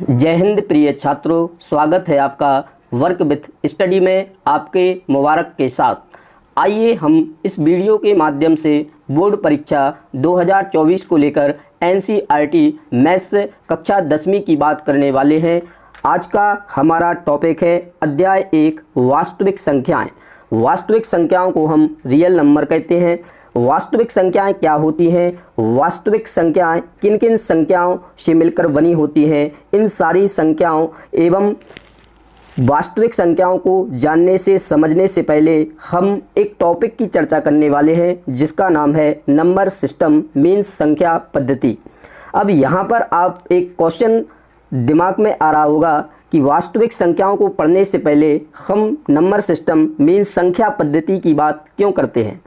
जय हिंद प्रिय छात्रों, स्वागत है आपका वर्क विथ स्टडी में आपके मुबारक के साथ। आइए हम इस वीडियो के माध्यम से बोर्ड परीक्षा 2024 को लेकर एनसीईआरटी मैथ्स कक्षा 10वीं की बात करने वाले हैं। आज का हमारा टॉपिक है अध्याय 1 वास्तविक संख्याएं। वास्तविक संख्याओं को हम रियल नंबर कहते हैं। वास्तविक संख्याएं क्या होती हैं, वास्तविक संख्याएं किन किन संख्याओं से मिलकर बनी होती हैं, इन सारी संख्याओं एवं वास्तविक संख्याओं को जानने से समझने से पहले हम एक टॉपिक की चर्चा करने वाले हैं जिसका नाम है नंबर सिस्टम मीन्स संख्या पद्धति। अब यहाँ पर आप एक क्वेश्चन दिमाग में आ रहा होगा कि वास्तविक संख्याओं को पढ़ने से पहले हम नंबर सिस्टम मीन्स संख्या पद्धति की बात क्यों करते हैं।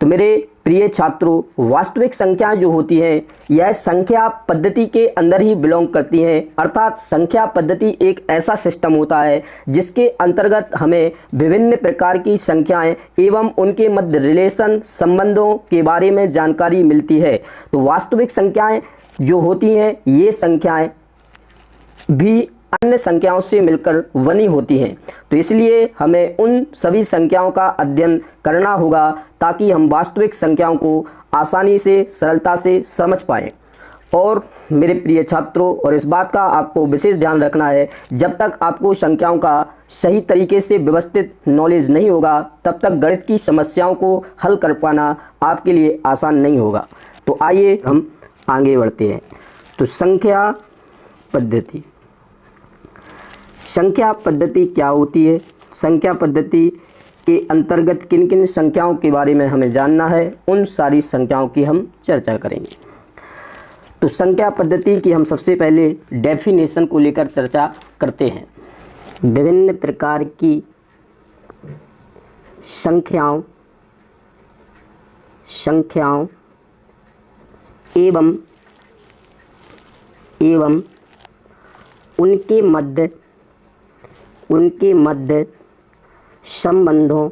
तो मेरे प्रिय छात्रों, वास्तविक संख्या जो होती है यह संख्या पद्धति के अंदर ही बिलोंग करती हैं। अर्थात संख्या पद्धति एक ऐसा सिस्टम होता है जिसके अंतर्गत हमें विभिन्न प्रकार की संख्याएं एवं उनके मध्य रिलेशन संबंधों के बारे में जानकारी मिलती है। तो वास्तविक संख्याएं जो होती हैं ये संख्याएं भी अन्य संख्याओं से मिलकर बनी होती हैं। तो इसलिए हमें उन सभी संख्याओं का अध्ययन करना होगा ताकि हम वास्तविक संख्याओं को आसानी से सरलता से समझ पाएं। और मेरे प्रिय छात्रों, और इस बात का आपको विशेष ध्यान रखना है, जब तक आपको संख्याओं का सही तरीके से व्यवस्थित नॉलेज नहीं होगा तब तक गणित की समस्याओं को हल कर पाना आपके लिए आसान नहीं होगा। तो आइए हम आगे बढ़ते हैं। तो संख्या पद्धति, संख्या पद्धति क्या होती है, संख्या पद्धति के अंतर्गत किन किन संख्याओं के बारे में हमें जानना है, उन सारी संख्याओं की हम चर्चा करेंगे। तो संख्या पद्धति की हम सबसे पहले डेफिनेशन को लेकर चर्चा करते हैं। विभिन्न प्रकार की संख्याओं एवं उनके मध्य संबंधों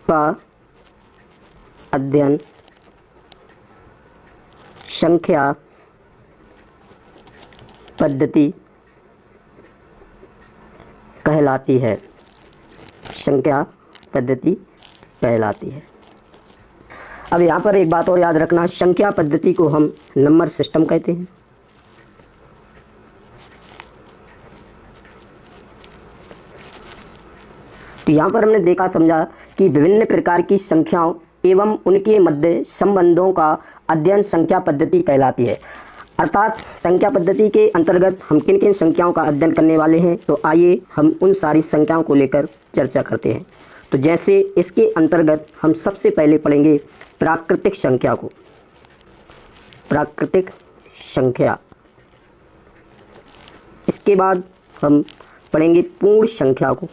का अध्ययन संख्या पद्धति कहलाती है। संख्या पद्धति कहलाती है। अब यहाँ पर एक बात और याद रखना, संख्या पद्धति को हम नंबर सिस्टम कहते हैं। तो यहाँ पर हमने देखा समझा कि विभिन्न प्रकार की संख्याओं एवं उनके मध्य संबंधों का अध्ययन संख्या पद्धति कहलाती है। अर्थात संख्या पद्धति के अंतर्गत हम किन किन संख्याओं का अध्ययन करने वाले हैं, तो आइए हम उन सारी संख्याओं को लेकर चर्चा करते हैं। तो जैसे इसके अंतर्गत हम सबसे पहले पढ़ेंगे प्राकृतिक संख्या को। प्राकृतिक संख्या, इसके बाद हम पढ़ेंगे पूर्ण संख्या को।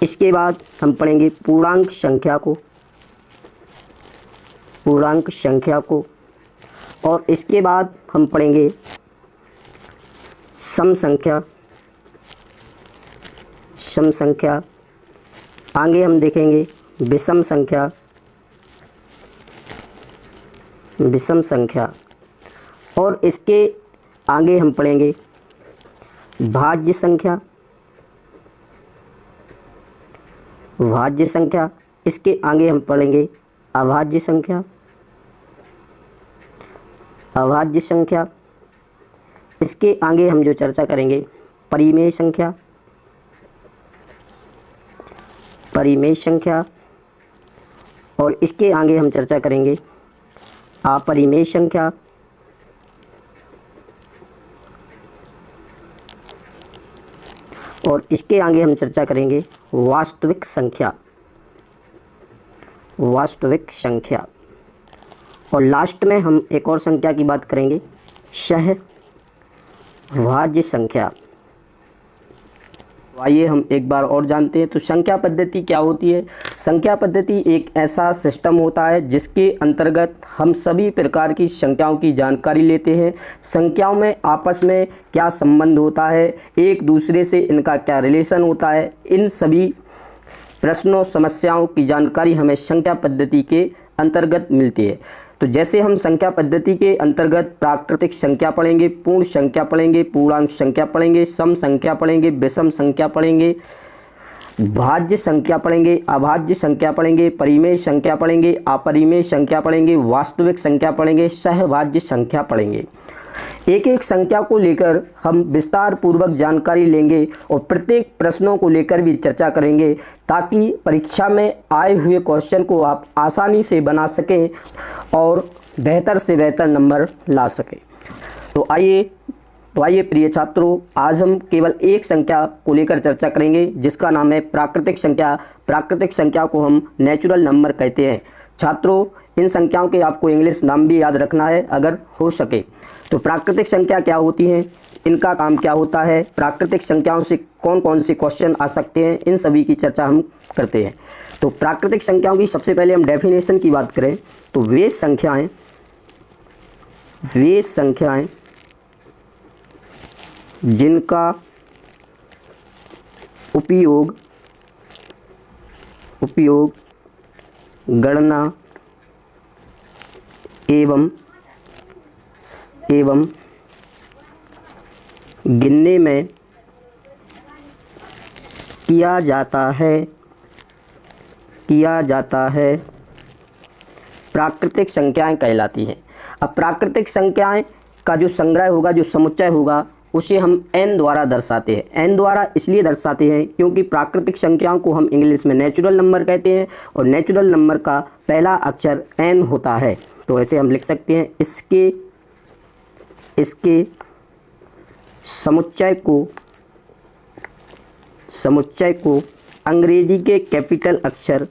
इसके बाद हम पढ़ेंगे पूर्णांक संख्या को, पूर्णांक संख्या को। और इसके बाद हम पढ़ेंगे सम संख्या, सम संख्या। आगे हम देखेंगे विषम संख्या, विषम संख्या। और इसके आगे हम पढ़ेंगे भाज्य संख्या, भाज्य संख्या। इसके आगे हम पढ़ेंगे अभाज्य संख्या, अभाज्य संख्या। इसके आगे हम जो चर्चा करेंगे परिमेय संख्या, परिमेय संख्या। और इसके आगे हम चर्चा करेंगे अपरिमेय संख्या। और इसके आगे हम चर्चा करेंगे वास्तविक संख्या, वास्तविक संख्या। और लास्ट में हम एक और संख्या की बात करेंगे, सहभाज्य संख्या। आइए हम एक बार और जानते हैं। तो संख्या पद्धति क्या होती है। संख्या पद्धति एक ऐसा सिस्टम होता है जिसके अंतर्गत हम सभी प्रकार की संख्याओं की जानकारी लेते हैं। संख्याओं में आपस में क्या संबंध होता है, एक दूसरे से इनका क्या रिलेशन होता है, इन सभी प्रश्नों समस्याओं की जानकारी हमें संख्या पद्धति के अंतर्गत मिलती है। तो जैसे हम संख्या पद्धति के अंतर्गत प्राकृतिक संख्या पढ़ेंगे, पूर्ण संख्या पढ़ेंगे, पूर्णांक संख्या पढ़ेंगे, सम संख्या पढ़ेंगे, विषम संख्या पढ़ेंगे, भाज्य संख्या पढ़ेंगे, अभाज्य संख्या पढ़ेंगे, परिमेय संख्या पढ़ेंगे, अपरिमेय संख्या पढ़ेंगे, वास्तविक संख्या पढ़ेंगे, सहभाज्य संख्या पढ़ेंगे। एक एक संख्या को लेकर हम विस्तार पूर्वक जानकारी लेंगे और प्रत्येक प्रश्नों को लेकर भी चर्चा करेंगे, ताकि परीक्षा में आए हुए क्वेश्चन को आप आसानी से बना सकें और बेहतर से बेहतर नंबर ला सकें। तो आइए प्रिय छात्रों, आज हम केवल एक संख्या को लेकर चर्चा करेंगे, जिसका नाम है प्राकृतिक संख्या। प्राकृतिक संख्या को हम नेचुरल नंबर कहते हैं। छात्रों, इन संख्याओं के आपको इंग्लिश नाम भी याद रखना है अगर हो सके। तो प्राकृतिक संख्या क्या होती हैं, इनका काम क्या होता है, प्राकृतिक संख्याओं से कौन कौन से क्वेश्चन आ सकते हैं, इन सभी की चर्चा हम करते हैं। तो प्राकृतिक संख्याओं की सबसे पहले हम डेफिनेशन की बात करें तो वे संख्याएं जिनका उपयोग गणना एवं गिनने में किया जाता है प्राकृतिक संख्याएं कहलाती हैं। अब प्राकृतिक संख्याएं का जो संग्रह होगा, जो समुच्चय होगा, उसे हम n द्वारा दर्शाते हैं। n द्वारा इसलिए दर्शाते हैं क्योंकि प्राकृतिक संख्याओं को हम इंग्लिश में नेचुरल नंबर कहते हैं और नेचुरल नंबर का पहला अक्षर n होता है। तो ऐसे हम लिख सकते हैं, इसके समुच्चय को अंग्रेजी के कैपिटल अक्षर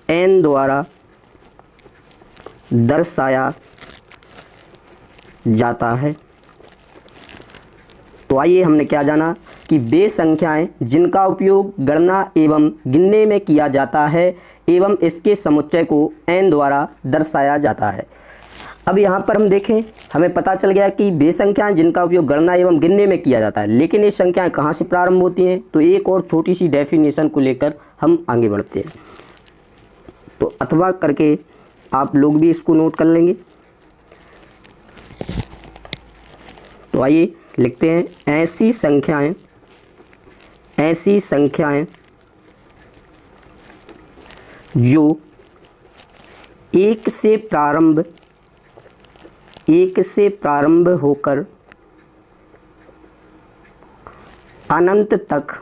n द्वारा दर्शाया जाता है। तो आइए, हमने क्या जाना कि वे संख्याएं जिनका उपयोग गणना एवं गिनने में किया जाता है एवं इसके समुच्चय को n द्वारा दर्शाया जाता है। अब यहाँ पर हम देखें, हमें पता चल गया कि वे संख्याएं जिनका उपयोग गणना एवं गिनने में किया जाता है, लेकिन ये संख्याएं कहाँ से प्रारंभ होती हैं। तो एक और छोटी सी डेफिनेशन को लेकर हम आगे बढ़ते हैं। तो अथवा करके आप लोग भी इसको नोट कर लेंगे। तो आइए लिखते हैं, ऐसी संख्याएं जो एक से प्रारंभ होकर अनंत तक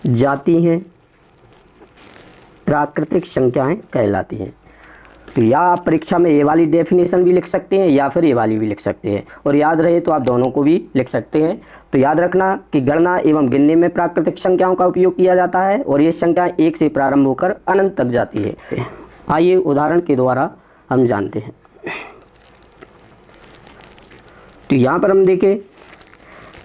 जाती हैं, प्राकृतिक संख्याएं कहलाती हैं। तो या आप परीक्षा में ये वाली डेफिनेशन भी लिख सकते हैं या फिर ये वाली भी लिख सकते हैं, और याद रहे तो आप दोनों को भी लिख सकते हैं। तो याद रखना कि गणना एवं गिनने में प्राकृतिक संख्याओं का उपयोग किया जाता है और ये संख्याएं एक से प्रारंभ होकर अनंत तक जाती है। आइए उदाहरण के द्वारा हम जानते हैं। तो यहाँ पर हम देखें,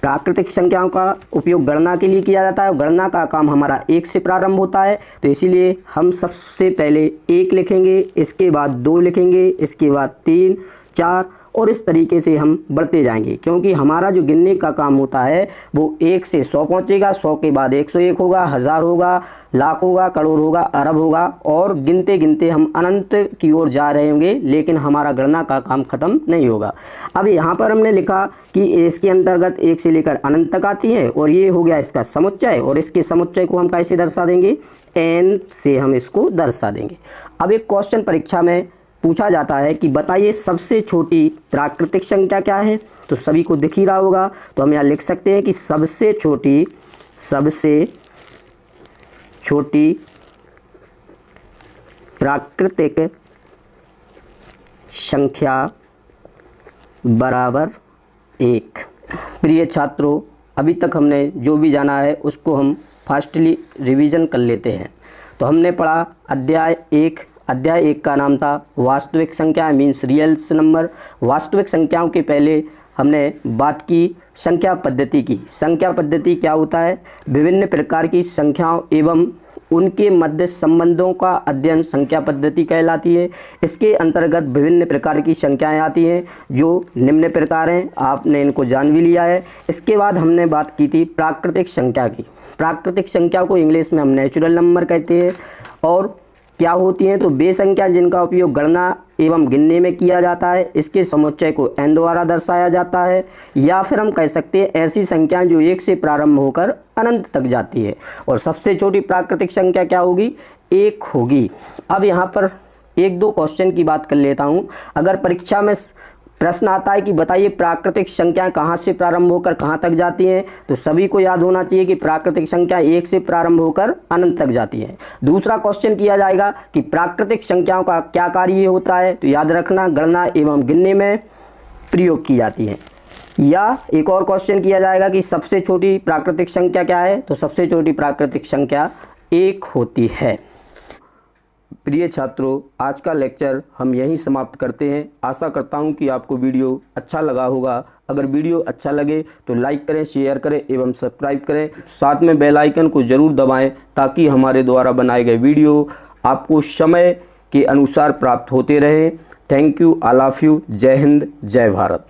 प्राकृतिक संख्याओं का उपयोग गणना के लिए किया जाता है और गणना का काम हमारा एक से प्रारंभ होता है। तो इसीलिए हम सबसे पहले 1 लिखेंगे, इसके बाद 2 लिखेंगे, इसके बाद 3, 4 और इस तरीके से हम बढ़ते जाएंगे, क्योंकि हमारा जो गिनने का काम होता है वो 1 से 100 पहुंचेगा, 100 के बाद 101 होगा, 1000 होगा, लाख होगा, करोड़ होगा, अरब होगा, और गिनते गिनते हम अनंत की ओर जा रहे होंगे, लेकिन हमारा गणना का काम खत्म नहीं होगा। अब यहाँ पर हमने लिखा कि इसके अंतर्गत 1 से लेकर अनंत तक आती है और ये हो गया इसका समुच्चय, और इसके समुच्चय को हम कैसे दर्शा देंगे, n से हम इसको दर्शा देंगे। अब एक क्वेश्चन परीक्षा में पूछा जाता है कि बताइए सबसे छोटी प्राकृतिक संख्या क्या है। तो सभी को दिख ही रहा होगा, तो हम यहाँ लिख सकते हैं कि सबसे छोटी प्राकृतिक संख्या बराबर 1। प्रिय छात्रों, अभी तक हमने जो भी जाना है उसको हम फास्टली रिवीजन कर लेते हैं। तो हमने पढ़ा अध्याय 1 का नाम था वास्तविक संख्या मीन्स रियल्स नंबर। वास्तविक संख्याओं के पहले हमने बात की संख्या पद्धति की। संख्या पद्धति क्या होता है, विभिन्न प्रकार की संख्याओं एवं उनके मध्य संबंधों का अध्ययन संख्या पद्धति कहलाती है। इसके अंतर्गत विभिन्न प्रकार की संख्याएं आती हैं जो निम्न प्रकार हैं, आपने इनको जान भी लिया है। इसके बाद हमने बात की थी प्राकृतिक संख्या की। प्राकृतिक संख्या को इंग्लिश में हम नेचुरल नंबर कहते हैं। और क्या होती हैं, तो वे संख्या जिनका उपयोग गणना एवं गिनने में किया जाता है, इसके समुच्चय को n द्वारा दर्शाया जाता है। या फिर हम कह सकते हैं ऐसी संख्याएं जो 1 से प्रारंभ होकर अनंत तक जाती है। और सबसे छोटी प्राकृतिक संख्या क्या होगी, 1 होगी। अब यहाँ पर 1-2 क्वेश्चन की बात कर लेता हूँ। अगर परीक्षा में प्रश्न आता है कि बताइए प्राकृतिक संख्याएं कहाँ से प्रारंभ होकर कहाँ तक जाती हैं, तो सभी को याद होना चाहिए कि प्राकृतिक संख्या 1 से प्रारंभ होकर अनंत तक जाती है। दूसरा क्वेश्चन किया जाएगा कि प्राकृतिक संख्याओं का क्या कार्य होता है, तो याद रखना गणना एवं गिनने में प्रयोग की जाती है। या एक और क्वेश्चन किया जाएगा कि सबसे छोटी प्राकृतिक संख्या क्या है, तो सबसे छोटी प्राकृतिक संख्या 1 होती है। प्रिय छात्रों, आज का लेक्चर हम यहीं समाप्त करते हैं। आशा करता हूं कि आपको वीडियो अच्छा लगा होगा। अगर वीडियो अच्छा लगे तो लाइक करें, शेयर करें एवं सब्सक्राइब करें। साथ में बेल आइकन को ज़रूर दबाएं ताकि हमारे द्वारा बनाए गए वीडियो आपको समय के अनुसार प्राप्त होते रहें। Thank you, I love you. जय हिंद, जय भारत।